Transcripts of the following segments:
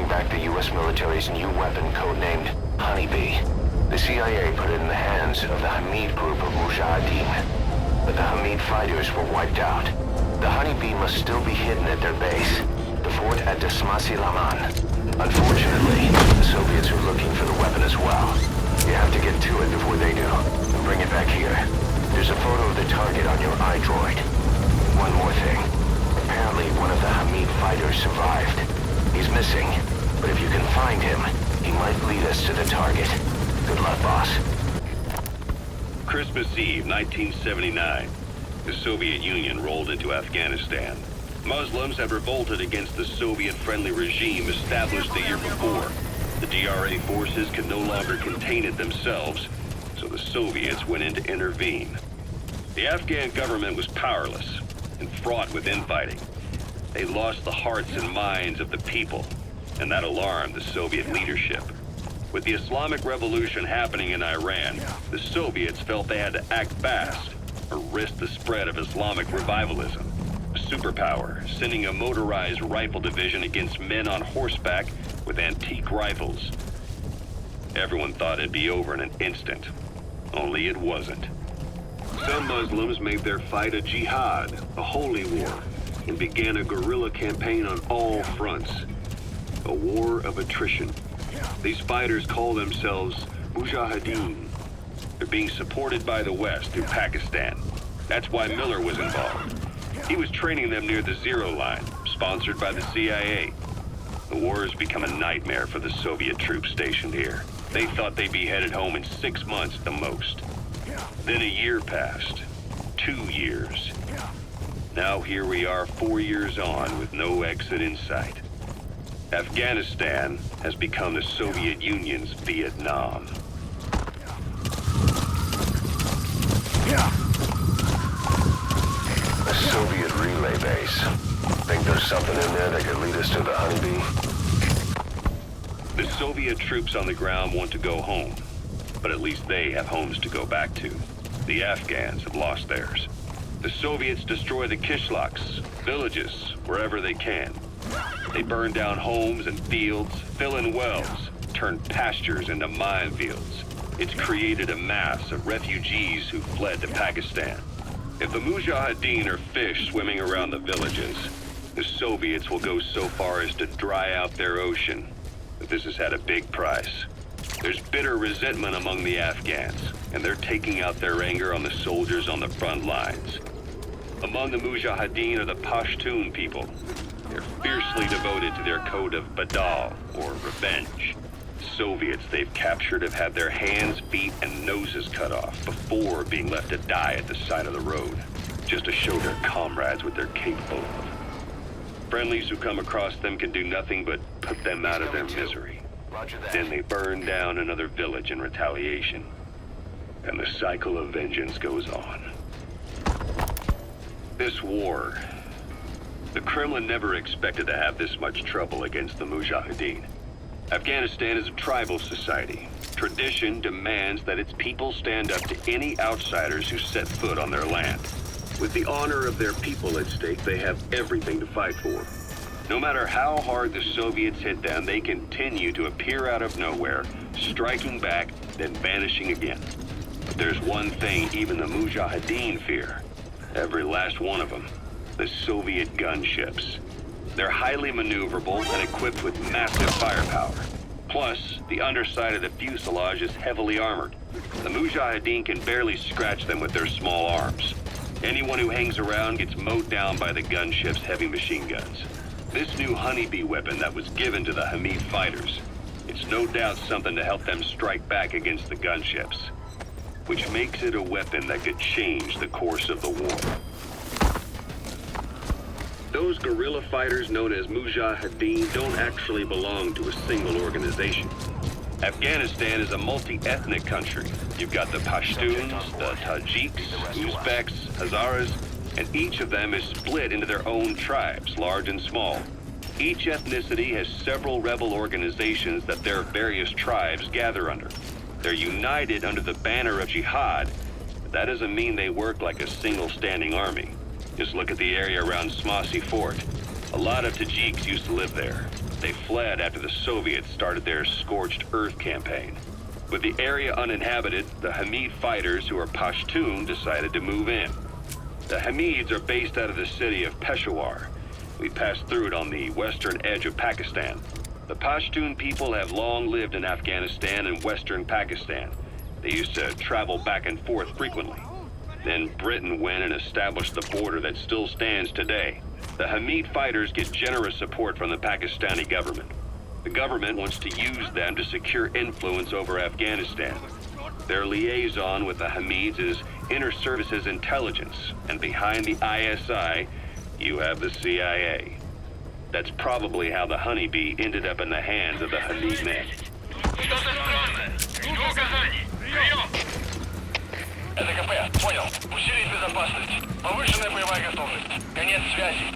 bring back the U.S. military's new weapon codenamed Honeybee. The CIA put it in the hands of the Hamid group of Mujahideen, but the Hamid fighters were wiped out. The Honeybee must still be hidden at their base, the fort at Dasmasi Laman. Unfortunately, the Soviets are looking for the weapon as well. You have to get to it before they do, and bring it back here. There's a photo of the target on your iDroid. One more thing. Apparently, one of the Hamid fighters survived. He's missing, but if you can find him, he might lead us to the target. Good luck, boss. Christmas Eve, 1979. The Soviet Union rolled into Afghanistan. Muslims had revolted against the Soviet-friendly regime established the year before. The DRA forces could no longer contain it themselves, so the Soviets went in to intervene. The Afghan government was powerless and fraught with infighting. They lost the hearts and minds of the people, and that alarmed the Soviet leadership. With the Islamic Revolution happening in Iran, the Soviets felt they had to act fast or risk the spread of Islamic revivalism. A superpower, sending a motorized rifle division against men on horseback with antique rifles. Everyone thought it'd be over in an instant, only it wasn't. Some Muslims made their fight a jihad, a holy war, and began a guerrilla campaign on all fronts. A war of attrition. These fighters call themselves Mujahideen. They're being supported by the West through Pakistan. That's why Miller was involved. He was training them near the Zero Line, sponsored by the CIA. The war has become a nightmare for the Soviet troops stationed here. They thought they'd be headed home in 6 months at the most. Then a year passed. 2 years. Now here we are 4 years on with no exit in sight. Afghanistan has become the Soviet Union's Vietnam. A Soviet relay base. Think there's something in there that could lead us to the Honeybee? The Soviet troops on the ground want to go home, but at least they have homes to go back to. The Afghans have lost theirs. The Soviets destroy the kishlaks, villages, wherever they can. They burn down homes and fields, fill in wells, turn pastures into minefields. It's created a mass of refugees who fled to Pakistan. If the Mujahideen are fish swimming around the villages, the Soviets will go so far as to dry out their ocean. But this has had a big price. There's bitter resentment among the Afghans, and they're taking out their anger on the soldiers on the front lines. Among the Mujahideen are the Pashtun people. They're fiercely devoted to their code of Badal, or revenge. Soviets they've captured have had their hands, feet, and noses cut off before being left to die at the side of the road, just to show their comrades what they're capable of. Friendlies who come across them can do nothing but put them out of their misery. Then they burn down another village in retaliation. And the cycle of vengeance goes on. This war, the Kremlin never expected to have this much trouble against the Mujahideen. Afghanistan is a tribal society. Tradition demands that its people stand up to any outsiders who set foot on their land. With the honor of their people at stake, they have everything to fight for. No matter how hard the Soviets hit them, they continue to appear out of nowhere, striking back, then vanishing again. But there's one thing even the Mujahideen fear. Every last one of them. The Soviet gunships. They're highly maneuverable and equipped with massive firepower. Plus, the underside of the fuselage is heavily armored. The Mujahideen can barely scratch them with their small arms. Anyone who hangs around gets mowed down by the gunship's heavy machine guns. This new Honeybee weapon that was given to the Hamid fighters, it's no doubt something to help them strike back against the gunships, which makes it a weapon that could change the course of the war. Those guerrilla fighters known as Mujahideen don't actually belong to a single organization. Afghanistan is a multi-ethnic country. You've got the Pashtuns, the Tajiks, Uzbeks, Hazaras, and each of them is split into their own tribes, large and small. Each ethnicity has several rebel organizations that their various tribes gather under. They're united under the banner of jihad, but that doesn't mean they work like a single standing army. Just look at the area around Smasi Fort. A lot of Tajiks used to live there. They fled after the Soviets started their scorched earth campaign. With the area uninhabited, the Hamid fighters, who are Pashtun, decided to move in. The Hamids are based out of the city of Peshawar. We passed through it on the western edge of Pakistan. The Pashtun people have long lived in Afghanistan and western Pakistan. They used to travel back and forth frequently. Then Britain went and established the border that still stands today. The Hamid fighters get generous support from the Pakistani government. The government wants to use them to secure influence over Afghanistan. Their liaison with the Hamids is Inter-Services Intelligence, and behind the ISI, you have the CIA. That's probably how the honeybee ended up in the hands of the Hamid men. Это КП, понял. Усилить безопасность. Повышенная боевая готовность. Конец связи.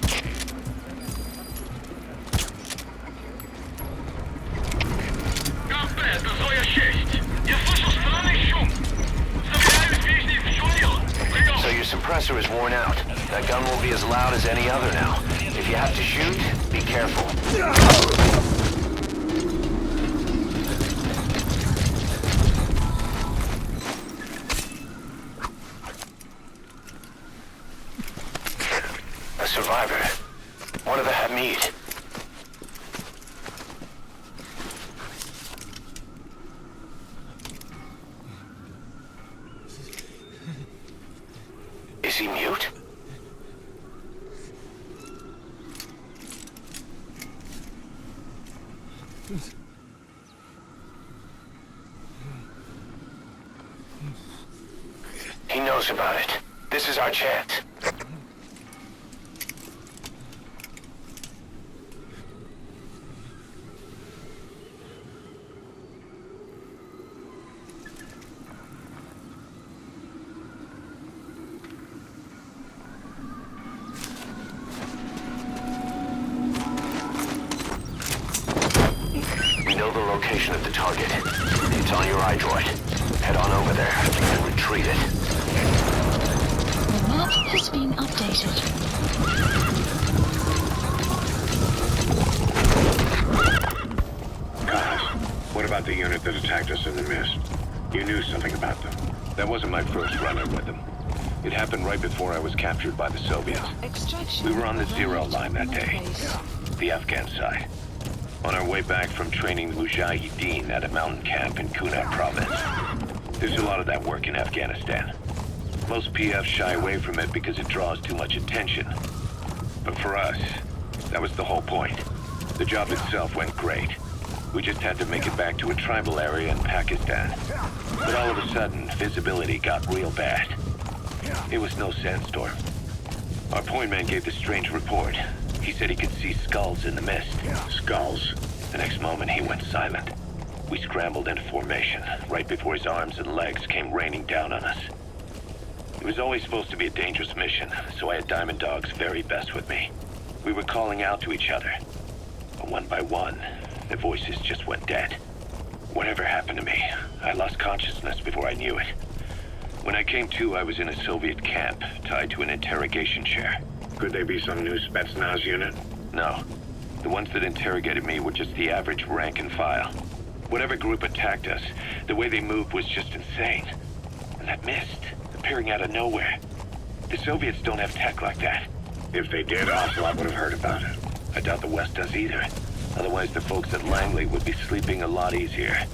КП, это Зоя 6. Я слышу странный шум. Заверяю, здесь в чем дело. Прием. So your suppressor is worn out. That gun will be as loud as any other now. If you have to shoot, be careful. A survivor. One of the Hamid. Is he mute? He knows about it. This is our chance. We know the location of the target. It's on your iDroid. Head on over there and retrieve it. The map has been updated. Guys, what about the unit that attacked us in the mist? You knew something about them. That wasn't my first run-in with them. It happened right before I was captured by the Soviets. We were on the zero line that day, the Afghan side. On our way back from training the Mujahideen at a mountain camp in Kunar province. There's a lot of that work in Afghanistan. Most PFs shy away from it because it draws too much attention. But for us, that was the whole point. The job itself went great. We just had to make it back to a tribal area in Pakistan. But all of a sudden, visibility got real bad. It was no sandstorm. Our point man gave this strange report. He said he could see skulls in the mist. Skulls. The next moment, he went silent. We scrambled into formation, right before his arms and legs came raining down on us. It was always supposed to be a dangerous mission, so I had Diamond Dog's very best with me. We were calling out to each other. But one by one, the voices just went dead. Whatever happened to me, I lost consciousness before I knew it. When I came to, I was in a Soviet camp, tied to an interrogation chair. Could they be some new Spetsnaz unit? No. The ones that interrogated me were just the average rank and file. Whatever group attacked us, the way they moved was just insane. And that mist, appearing out of nowhere. The Soviets don't have tech like that. If they did, Ocelot would have heard about it. I doubt the West does either. Otherwise, the folks at Langley would be sleeping a lot easier.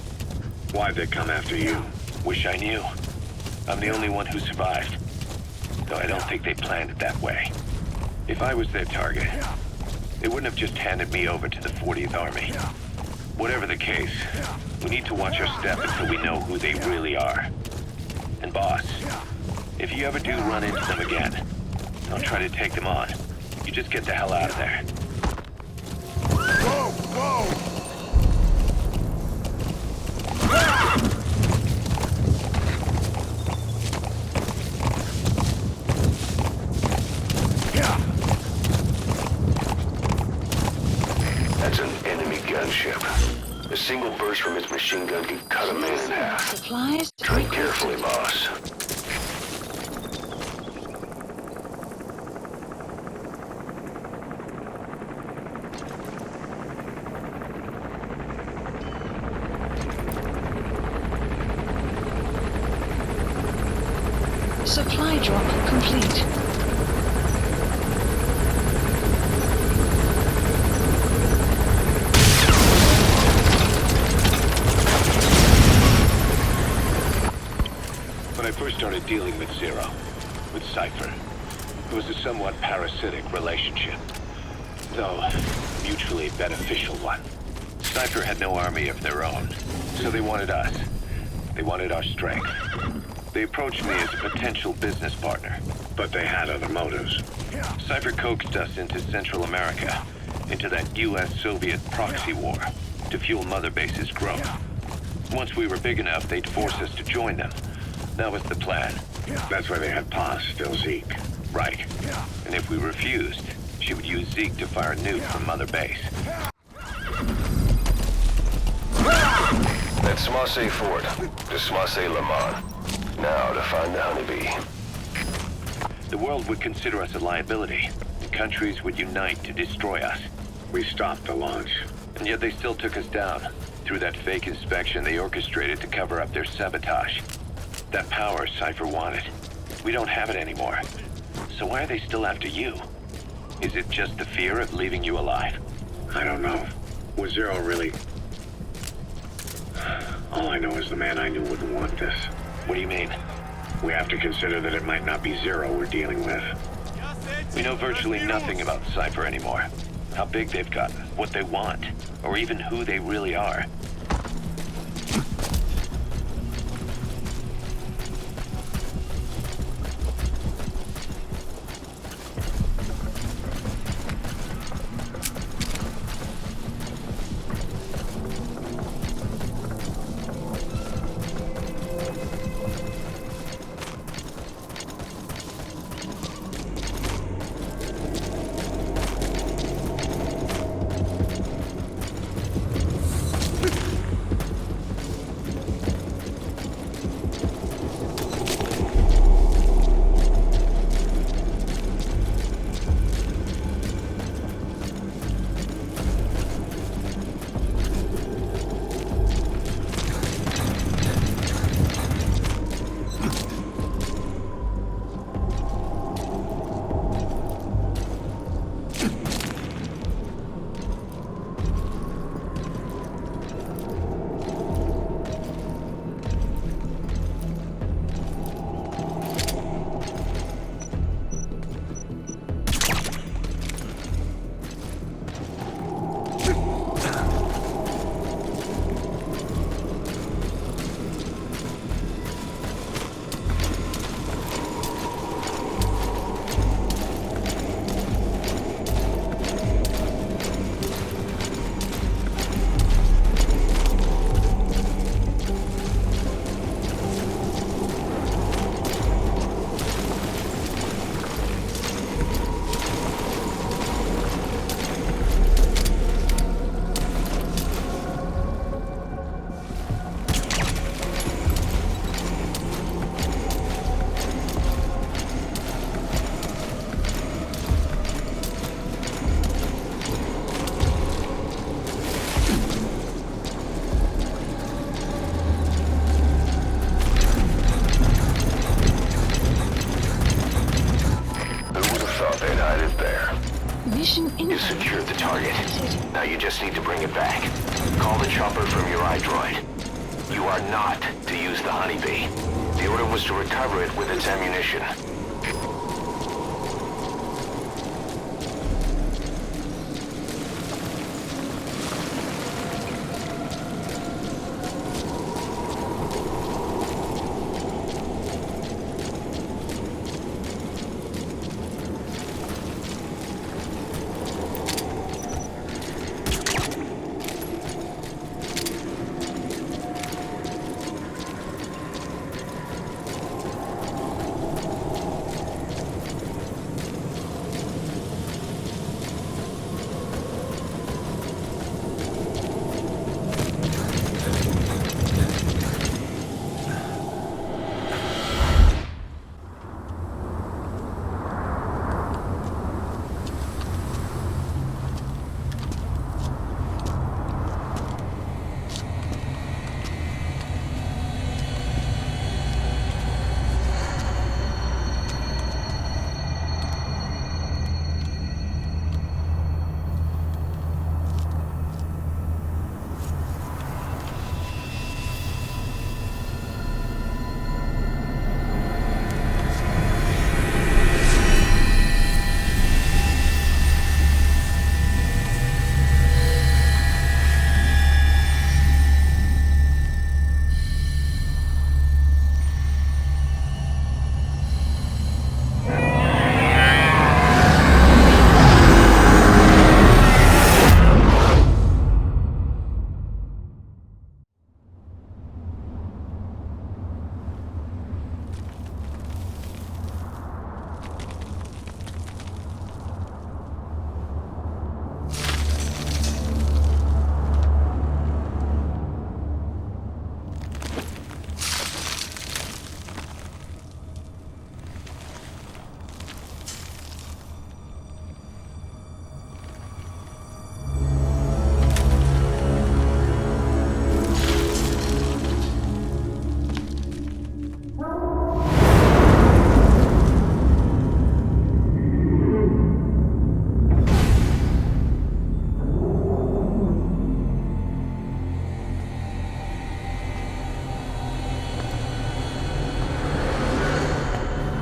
Why'd they come after you? Wish I knew. I'm the only one who survived. Though I don't think they planned it that way. If I was their target, they wouldn't have just handed me over to the 40th Army. Whatever the case, we need to watch our step until we know who they really are. And boss, if you ever do run into them again, don't try to take them on. You just get the hell out of there. Whoa, whoa! That's an enemy gunship. A single burst from its machine gun can cut a man in half. Supplies. Tread carefully, boss. Supply drop complete. When I first started dealing with Zero, with Cipher, it was a somewhat parasitic relationship, though mutually beneficial one. Cipher had no army of their own, so they wanted us. They wanted our strength. They approached me as a potential business partner, but they had other motives. Cipher coaxed us into Central America, into that U.S.-Soviet proxy war, to fuel Mother Base's growth. Once we were big enough, they'd force us to join them. That was the plan. That's why they had Paz steal Zeke. Right. And if we refused, she would use Zeke to fire a nuke from Mother Base. That's Marseille Ford. This Marseille Le Mans. Now to find the honeybee. The world would consider us a liability, and countries would unite to destroy us. We stopped the launch. And yet they still took us down. Through that fake inspection they orchestrated to cover up their sabotage. That power Cipher wanted. We don't have it anymore. So why are they still after you? Is it just the fear of leaving you alive? I don't know. Was Zero really... All I know is the man I knew wouldn't want this. What do you mean? We have to consider that it might not be Zero we're dealing with. We know virtually nothing about Cipher anymore. How big they've gotten, what they want, or even who they really are. You secured the target. Now you just need to bring it back. Call the chopper from your iDroid. You are not to use the honeybee. The order was to recover it with its ammunition.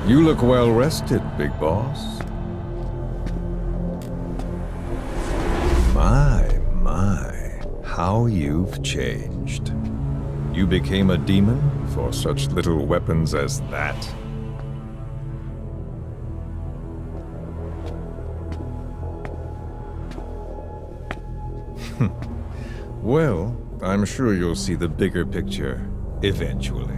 You look well rested, big boss. My, how you've changed. You became a demon for such little weapons as that? Well, I'm sure you'll see the bigger picture eventually.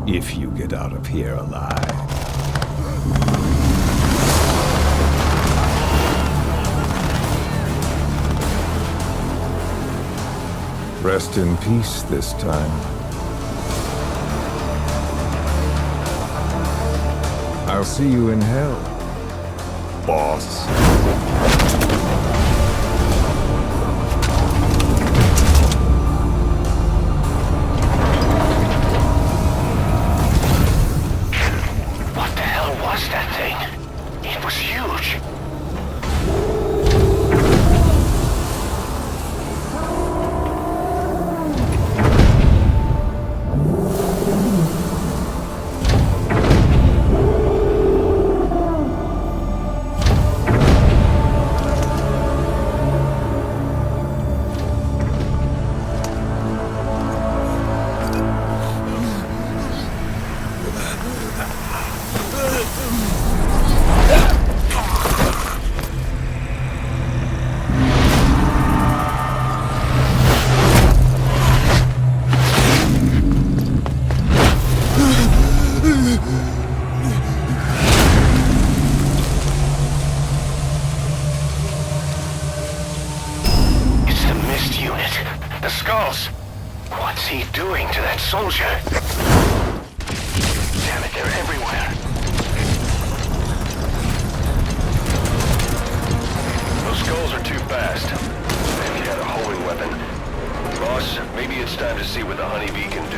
If you get out of here alive. Rest in peace this time. I'll see you in hell, boss. What the hell was that thing? It was huge. What's he doing to that soldier? Damn it, they're everywhere. Those skulls are too fast. If you had a holy weapon. Boss, maybe it's time to see what the honeybee can do.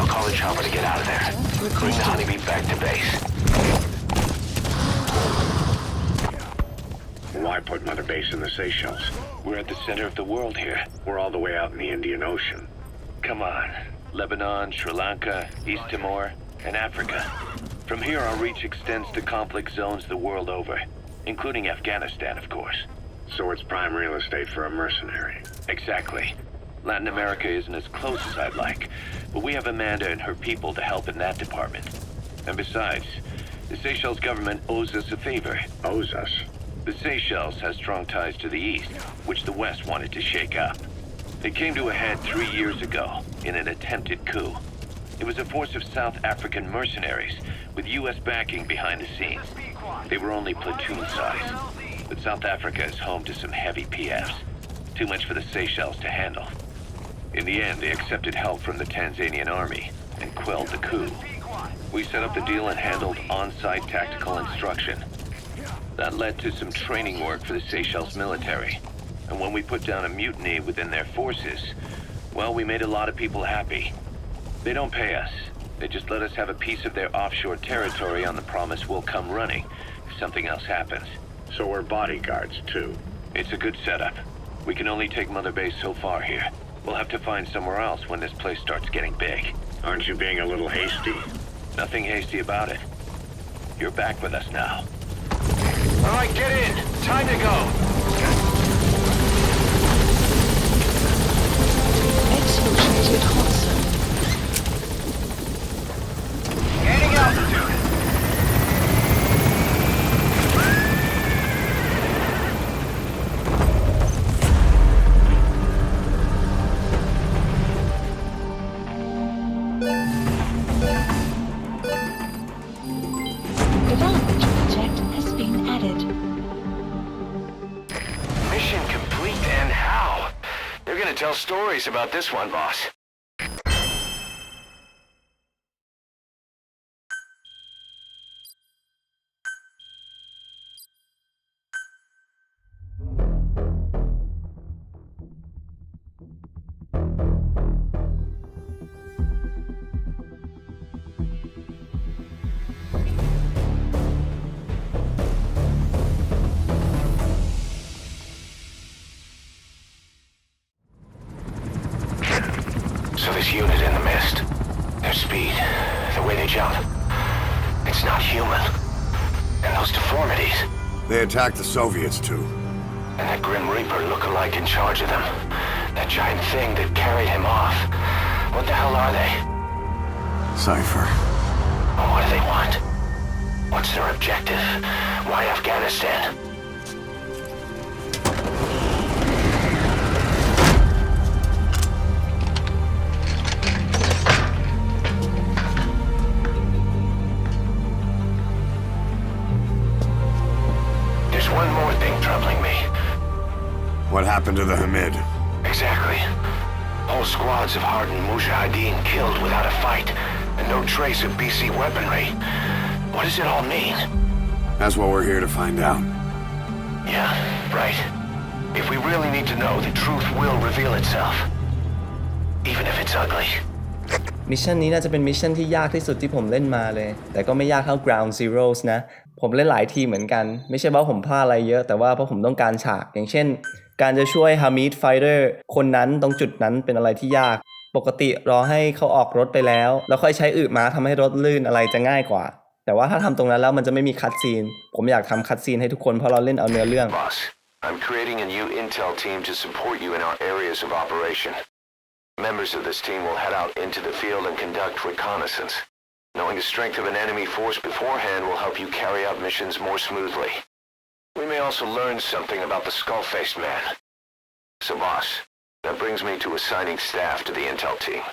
I'll call the chopper to get out of there. Bring the honeybee back to base. Why put Mother Base in the Seychelles? We're at the center of the world here. We're all the way out in the Indian Ocean. Come on. Lebanon, Sri Lanka, East Timor, and Africa. From here, our reach extends to conflict zones the world over, including Afghanistan, of course. So it's prime real estate for a mercenary. Exactly. Latin America isn't as close as I'd like, but we have Amanda and her people to help in that department. And besides, the Seychelles government owes us a favor. Owes us? The Seychelles has strong ties to the east, which the west wanted to shake up. It came to a head 3 years ago in an attempted coup. It was a force of South African mercenaries with U.S. backing behind the scenes. They were only platoon size, but South Africa is home to some heavy PFs. Too much for the Seychelles to handle. In the end, they accepted help from the Tanzanian army and quelled the coup. We set up the deal and handled on-site tactical instruction. That led to some training work for the Seychelles military. And when we put down a mutiny within their forces, well, we made a lot of people happy. They don't pay us. They just let us have a piece of their offshore territory on the promise we'll come running if something else happens. So we're bodyguards, too. It's a good setup. We can only take Mother Base so far here. We'll have to find somewhere else when this place starts getting big. Aren't you being a little hasty? Nothing hasty about it. You're back with us now. All right, get in. Time to go. Exfiltrated hot zone. Gaining altitude. Development project has been added. Mission complete, and how? They're gonna tell stories about this one, boss. So this unit in the mist, their speed, the way they jump, it's not human. And those deformities, They attacked the Soviets too. and that Grim Reaper look-alike in charge of them, that giant thing that carried him off. What the hell are they? Cipher. And what do they want? What's their objective? Why Afghanistan? There's one more thing troubling me. What happened to the Hamid? Exactly. Whole squads of hardened Mujahideen killed without a fight, and no trace of BC weaponry. What does it all mean? That's what we're here to find out. Yeah, right. If we really need to know, the truth will reveal itself. Even if it's ugly. มิชชั่นนี้น่าจะเป็นมิชชั่นที่ยากที่สุดที่ผมเล่นมาเลยแต่ก็ไม่ยากเท่า Ground Zeroes นะผมเล่นหลายทีเหมือนกันไม่ใช่เพราะผมพลาดอะไรเยอะแต่ว่าเพราะผมต้องการฉากอย่างเช่นการจะช่วย Hamid Fighter คนนั้นตรงจุดนั้นเป็นอะไรที่ยากปกติรอให้เขาออกรถไปแล้วค่อยใช้อึม้าทำให้รถลื่นอะไรจะง่ายกว่าแต่ว่าถ้าทำตรงนั้นแล้วมันจะไม่มีคัตซีนผมอยากทำคัตซีนให้ทุกคนเพราะเราเล่นเอาเนื้อเรื่อง Boss, I'm creating a new intel team to support you in our areas of operation. Members of this team will head out into the field and conduct reconnaissance. Knowing the strength of an enemy force beforehand will help you carry out missions more smoothly. We may also learn something about the skull-faced man. So, boss, that brings me to assigning staff to the intel team.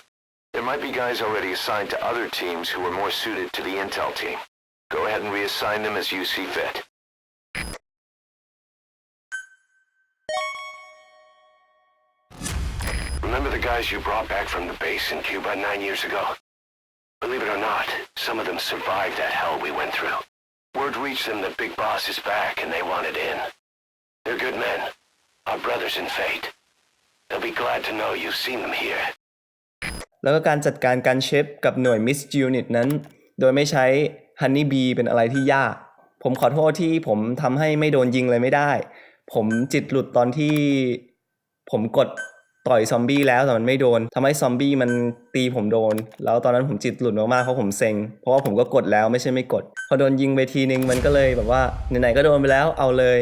There might be guys already assigned to other teams who are more suited to the intel team. Go ahead and reassign them as you see fit. Remember the guys you brought back from the base in Cuba 9 years ago? Believe it or not, some of them survived that hell we went through. Word reached them that Big Boss is back and they wanted in. They're good men, our brothers in fate. They'll be glad to know you've seen them here. แล้วก็การจัดการการเชฟกับหน่วย Mist Unit นั้น โดยไม่ใช้ Honey Bee เป็นอะไรที่ยาก ผมขอโทษที่ผมทำให้ไม่โดนยิงเลยไม่ได้ ผมจิตหลุดตอนที่ผมกดต่อยซอมบี้แล้วแต่มันไม่โดนทำให้ซอมบี้มันตีผมโดนแล้วตอนนั้นผมจิตหลุดมากๆเพราะผมเซ็งเพราะว่าผมก็กดแล้วไม่ใช่ไม่กดพอโดนยิงไปทีนึงมันก็เลยแบบว่าไหนๆก็โดนไปแล้วเอาเลย